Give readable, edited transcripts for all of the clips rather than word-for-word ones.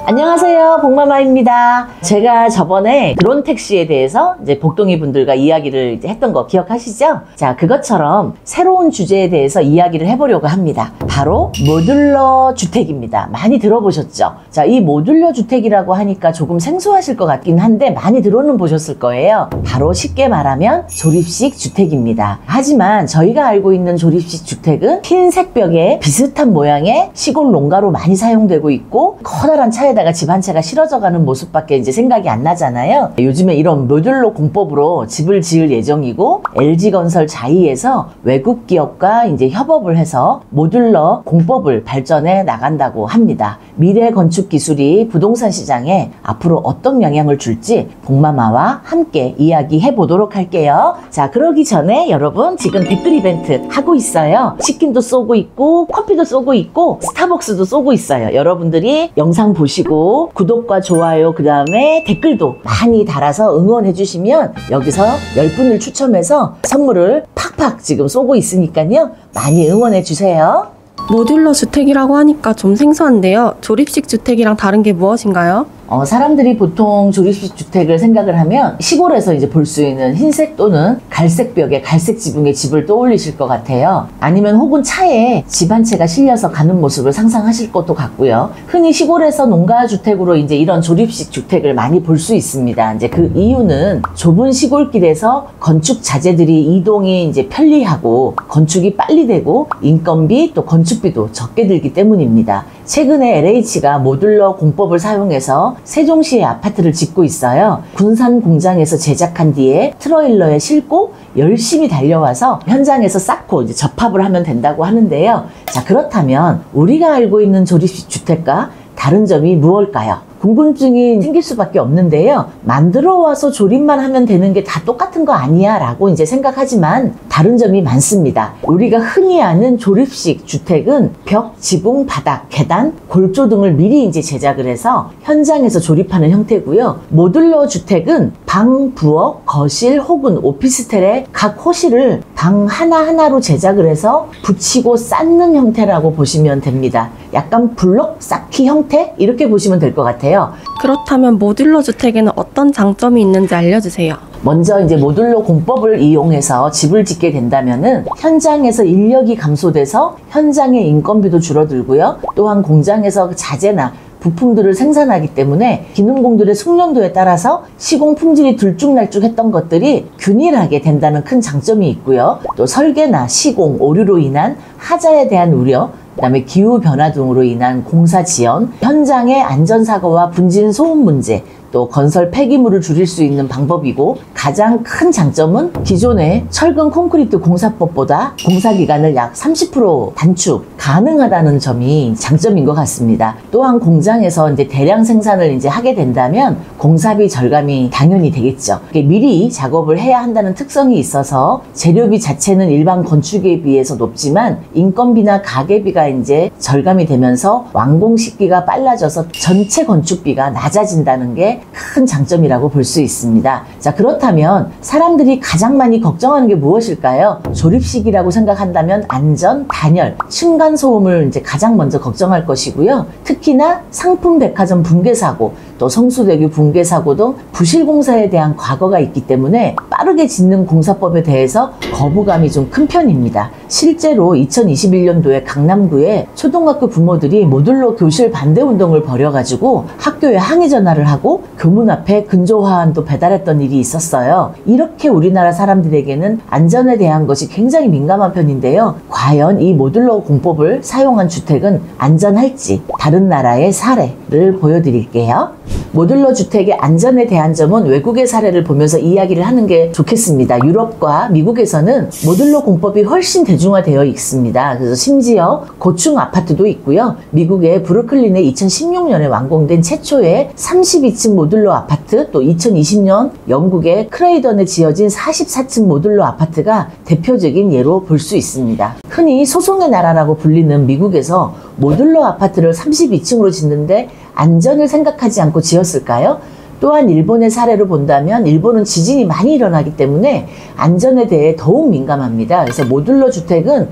안녕하세요, 복마마입니다. 제가 저번에 드론 택시에 대해서 이제 복동이 분들과 이야기를 이제 했던 거 기억하시죠? 자, 그것처럼 새로운 주제에 대해서 이야기를 해보려고 합니다. 바로 모듈러 주택입니다. 많이 들어보셨죠? 자, 이 모듈러 주택이라고 하니까 조금 생소하실 것 같긴 한데 많이 들어는 보셨을 거예요. 바로 쉽게 말하면 조립식 주택입니다. 하지만 저희가 알고 있는 조립식 주택은 흰색 벽에 비슷한 모양의 시골 농가로 많이 사용되고 있고 커다란 차에다가 집 한 채가 실어져가는 모습밖에 이제 생각이 안 나잖아요. 요즘에 이런 모듈러 공법으로 집을 지을 예정이고 LG건설 자이에서 외국 기업과 이제 협업을 해서 모듈러 공법을 발전해 나간다고 합니다. 미래 건축 기술이 부동산 시장에 앞으로 어떤 영향을 줄지 복마마와 함께 이야기해 보도록 할게요. 자, 그러기 전에 여러분 지금 댓글 이벤트 하고 있어요. 치킨도 쏘고 있고 커피도 쏘고 있고 스타벅스도 쏘고 있어요. 여러분들이 영상 보시고 구독과 좋아요 그 다음에 댓글도 많이 달아서 응원해 주시면 여기서 10분을 추첨해서 선물을 팍팍 지금 쏘고 있으니까요. 많이 응원해 주세요. 모듈러 주택이라고 하니까 좀 생소한데요. 조립식 주택이랑 다른 게 무엇인가요? 사람들이 보통 조립식 주택을 생각을 하면 시골에서 이제 볼 수 있는 흰색 또는 갈색 벽에 갈색 지붕의 집을 떠올리실 것 같아요. 아니면 혹은 차에 집 한 채가 실려서 가는 모습을 상상하실 것도 같고요. 흔히 시골에서 농가주택으로 이제 이런 조립식 주택을 많이 볼 수 있습니다. 이제 그 이유는 좁은 시골길에서 건축 자재들이 이동이 이제 편리하고 건축이 빨리 되고 인건비 또 건축비도 적게 들기 때문입니다. 최근에 LH가 모듈러 공법을 사용해서 세종시에 아파트를 짓고 있어요. 군산 공장에서 제작한 뒤에 트레일러에 싣고 열심히 달려와서 현장에서 쌓고 이제 접합을 하면 된다고 하는데요. 자, 그렇다면 우리가 알고 있는 조립식 주택과 다른 점이 무엇일까요? 궁금증이 생길 수밖에 없는데요. 만들어 와서 조립만 하면 되는 게 다 똑같은 거 아니야 라고 이제 생각하지만 다른 점이 많습니다. 우리가 흔히 아는 조립식 주택은 벽, 지붕, 바닥, 계단, 골조 등을 미리 이제 제작을 해서 현장에서 조립하는 형태고요. 모듈러 주택은 방, 부엌, 거실 혹은 오피스텔의 각 호실을 방 하나하나로 제작을 해서 붙이고 쌓는 형태라고 보시면 됩니다. 약간 블록 쌓기 형태? 이렇게 보시면 될 것 같아요. 그렇다면 모듈러 주택에는 어떤 장점이 있는지 알려주세요. 먼저 이제 모듈러 공법을 이용해서 집을 짓게 된다면은 현장에서 인력이 감소돼서 현장의 인건비도 줄어들고요. 또한 공장에서 자재나 부품들을 생산하기 때문에 기능공들의 숙련도에 따라서 시공 품질이 들쭉날쭉했던 것들이 균일하게 된다는 큰 장점이 있고요. 또 설계나 시공, 오류로 인한 하자에 대한 우려, 그다음에 기후변화 등으로 인한 공사 지연, 현장의 안전사고와 분진 소음 문제, 또 건설 폐기물을 줄일 수 있는 방법이고 가장 큰 장점은 기존의 철근 콘크리트 공사법보다 공사기간을 약 30% 단축 가능하다는 점이 장점인 것 같습니다. 또한 공장에서 이제 대량 생산을 이제 하게 된다면 공사비 절감이 당연히 되겠죠. 미리 작업을 해야 한다는 특성이 있어서 재료비 자체는 일반 건축에 비해서 높지만 인건비나 가계비가 이제 절감이 되면서 완공 시기가 빨라져서 전체 건축비가 낮아진다는 게 큰 장점이라고 볼 수 있습니다. 자, 그렇다면 사람들이 가장 많이 걱정하는 게 무엇일까요? 조립식이라고 생각한다면 안전, 단열, 층간소음을 이제 가장 먼저 걱정할 것이고요. 특히나 상품 백화점 붕괴 사고, 또 성수대교 붕괴 사고 등 부실 공사에 대한 과거가 있기 때문에 빠르게 짓는 공사법에 대해서 거부감이 좀 큰 편입니다. 실제로 2021년도에 강남구에 초등학교 부모들이 모듈러 교실 반대 운동을 벌여가지고 학교에 항의 전화를 하고 교문 앞에 근조화환도 배달했던 일이 있었어요. 이렇게 우리나라 사람들에게는 안전에 대한 것이 굉장히 민감한 편인데요. 과연 이 모듈러 공법을 사용한 주택은 안전할지 다른 나라의 사례를 보여드릴게요. 모듈러 주택의 안전에 대한 점은 외국의 사례를 보면서 이야기를 하는 게 좋겠습니다. 유럽과 미국에서는 모듈러 공법이 훨씬 대중화되어 있습니다. 그래서 심지어 고층 아파트도 있고요. 미국의 브루클린에 2016년에 완공된 최초의 32층 모듈러 아파트, 또 2020년 영국의 크레이던에 지어진 44층 모듈러 아파트가 대표적인 예로 볼 수 있습니다. 흔히 소송의 나라라고 불리는 미국에서 모듈러 아파트를 32층으로 짓는데 안전을 생각하지 않고 지었을까요? 또한 일본의 사례를 본다면 일본은 지진이 많이 일어나기 때문에 안전에 대해 더욱 민감합니다. 그래서 모듈러 주택은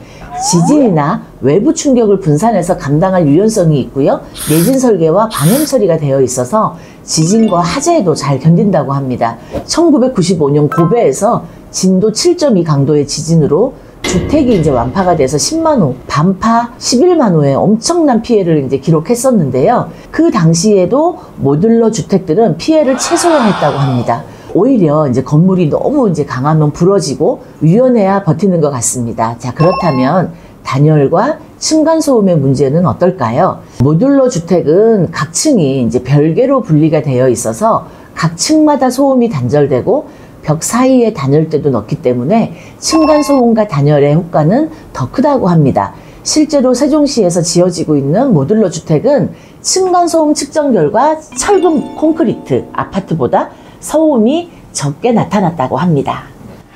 지진이나 외부 충격을 분산해서 감당할 유연성이 있고요. 내진 설계와 방음 처리가 되어 있어서 지진과 화재에도 잘 견딘다고 합니다. 1995년 고베에서 진도 7.2 강도의 지진으로 주택이 이제 완파가 돼서 10만 호, 반파 11만 호의 엄청난 피해를 이제 기록했었는데요. 그 당시에도 모듈러 주택들은 피해를 최소화했다고 합니다. 오히려 이제 건물이 너무 이제 강하면 부러지고 유연해야 버티는 것 같습니다. 자, 그렇다면 단열과 층간소음의 문제는 어떨까요? 모듈러 주택은 각 층이 이제 별개로 분리가 되어 있어서 각 층마다 소음이 단절되고 벽 사이에 단열대도 넣기 때문에 층간소음과 단열의 효과는 더 크다고 합니다. 실제로 세종시에서 지어지고 있는 모듈러 주택은 층간소음 측정 결과 철근 콘크리트 아파트보다 소음이 적게 나타났다고 합니다.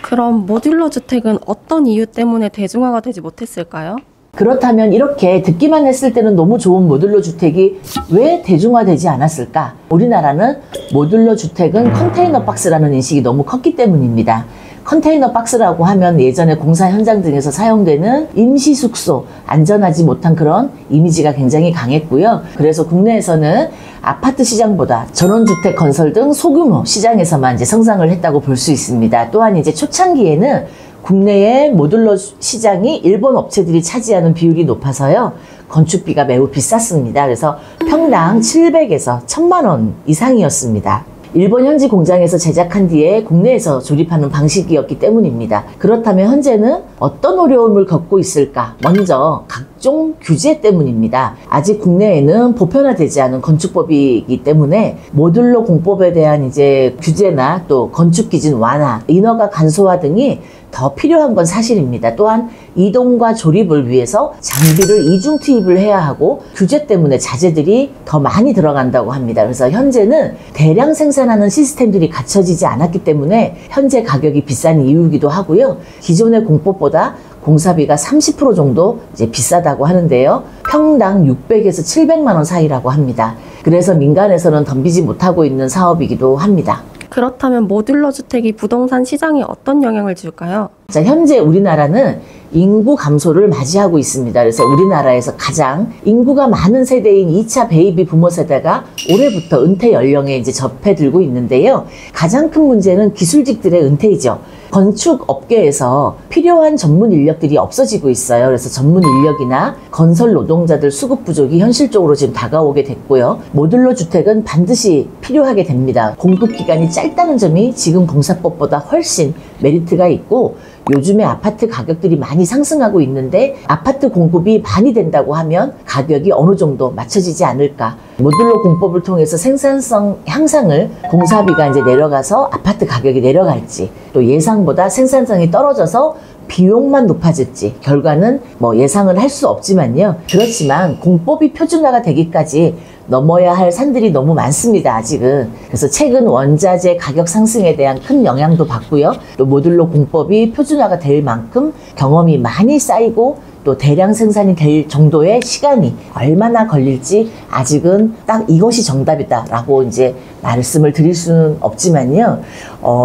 그럼 모듈러 주택은 어떤 이유 때문에 대중화가 되지 못했을까요? 그렇다면 이렇게 듣기만 했을 때는 너무 좋은 모듈러 주택이 왜 대중화되지 않았을까? 우리나라는 모듈러 주택은 컨테이너 박스라는 인식이 너무 컸기 때문입니다. 컨테이너 박스라고 하면 예전에 공사 현장 등에서 사용되는 임시 숙소, 안전하지 못한 그런 이미지가 굉장히 강했고요. 그래서 국내에서는 아파트 시장보다 전원주택 건설 등 소규모 시장에서만 이제 성장을 했다고 볼 수 있습니다. 또한 이제 초창기에는 국내의 모듈러 시장이 일본 업체들이 차지하는 비율이 높아서요. 건축비가 매우 비쌌습니다. 그래서 평당 700에서 1000만 원 이상이었습니다. 일본 현지 공장에서 제작한 뒤에 국내에서 조립하는 방식이었기 때문입니다. 그렇다면 현재는 어떤 어려움을 겪고 있을까? 먼저 각종 규제 때문입니다. 아직 국내에는 보편화되지 않은 건축법이기 때문에 모듈러 공법에 대한 이제 규제나 또 건축 기준 완화, 인허가 간소화 등이 더 필요한 건 사실입니다. 또한 이동과 조립을 위해서 장비를 이중 투입을 해야 하고 규제 때문에 자재들이 더 많이 들어간다고 합니다. 그래서 현재는 대량 생산하는 시스템들이 갖춰지지 않았기 때문에 현재 가격이 비싼 이유이기도 하고요. 기존의 공법보다 공사비가 30% 정도 이제 비싸다고 하는데요. 평당 600에서 700만 원 사이라고 합니다. 그래서 민간에서는 덤비지 못하고 있는 사업이기도 합니다. 그렇다면 모듈러 주택이 부동산 시장에 어떤 영향을 줄까요? 자, 현재 우리나라는 인구 감소를 맞이하고 있습니다. 그래서 우리나라에서 가장 인구가 많은 세대인 2차 베이비 부모 세대가 올해부터 은퇴 연령에 이제 접해들고 있는데요. 가장 큰 문제는 기술직들의 은퇴이죠. 건축 업계에서 필요한 전문 인력들이 없어지고 있어요. 그래서 전문 인력이나 건설 노동자들 수급 부족이 현실적으로 지금 다가오게 됐고요. 모듈러 주택은 반드시 필요하게 됩니다. 공급 기간이 짧다는 점이 지금 공사법보다 훨씬 메리트가 있고 요즘에 아파트 가격들이 많이 상승하고 있는데 아파트 공급이 많이 된다고 하면 가격이 어느 정도 맞춰지지 않을까. 모듈러 공법을 통해서 생산성 향상을 공사비가 이제 내려가서 아파트 가격이 내려갈지 또 예상보다 생산성이 떨어져서 비용만 높아질지 결과는 뭐 예상을 할 수 없지만요. 그렇지만 공법이 표준화가 되기까지 넘어야 할 산들이 너무 많습니다. 아직은. 그래서 최근 원자재 가격 상승에 대한 큰 영향도 받고요. 또 모듈러 공법이 표준화가 될 만큼 경험이 많이 쌓이고 또 대량 생산이 될 정도의 시간이 얼마나 걸릴지 아직은 딱 이것이 정답이다라고 이제 말씀을 드릴 수는 없지만요.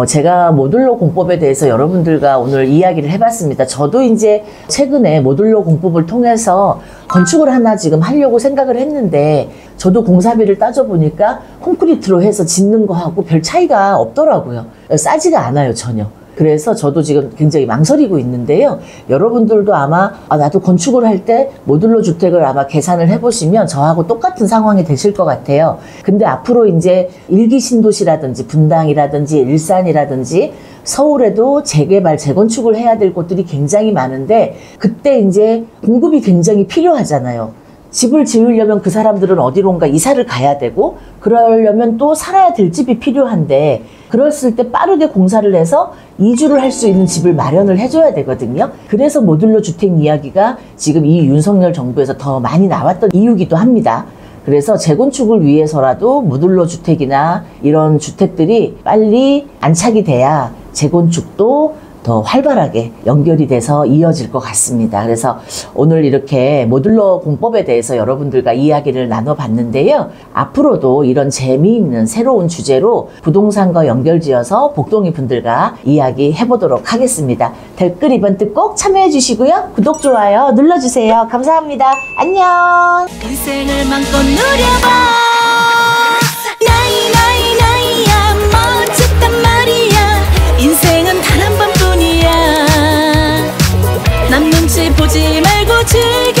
제가 모듈러 공법에 대해서 여러분들과 오늘 이야기를 해봤습니다. 저도 이제 최근에 모듈러 공법을 통해서 건축을 하나 지금 하려고 생각을 했는데 저도 공사비를 따져보니까 콘크리트로 해서 짓는 거하고 별 차이가 없더라고요. 싸지가 않아요, 전혀. 그래서 저도 지금 굉장히 망설이고 있는데요. 여러분들도 아마 나도 건축을 할 때 모듈러 주택을 아마 계산을 해보시면 저하고 똑같은 상황이 되실 것 같아요. 근데 앞으로 이제 일기 신도시라든지 분당이라든지 일산이라든지 서울에도 재개발, 재건축을 해야 될 곳들이 굉장히 많은데 그때 이제 공급이 굉장히 필요하잖아요. 집을 지으려면 그 사람들은 어디론가 이사를 가야 되고 그러려면 또 살아야 될 집이 필요한데 그랬을 때 빠르게 공사를 해서 이주를 할 수 있는 집을 마련을 해줘야 되거든요. 그래서 모듈러 주택 이야기가 지금 이 윤석열 정부에서 더 많이 나왔던 이유기도 합니다. 그래서 재건축을 위해서라도 모듈러 주택이나 이런 주택들이 빨리 안착이 돼야 재건축도 더 활발하게 연결이 돼서 이어질 것 같습니다. 그래서 오늘 이렇게 모듈러 공법에 대해서 여러분들과 이야기를 나눠봤는데요. 앞으로도 이런 재미있는 새로운 주제로 부동산과 연결지어서 복동이 분들과 이야기해보도록 하겠습니다. 댓글 이번 뜻 꼭 참여해주시고요. 구독, 좋아요 눌러주세요. 감사합니다. 안녕. 인생을 맘껏 누려봐. 나이야 멋졌단 말이야. 인생은 단 한 번뿐이야. 남 눈치 보지 말고 즐겨.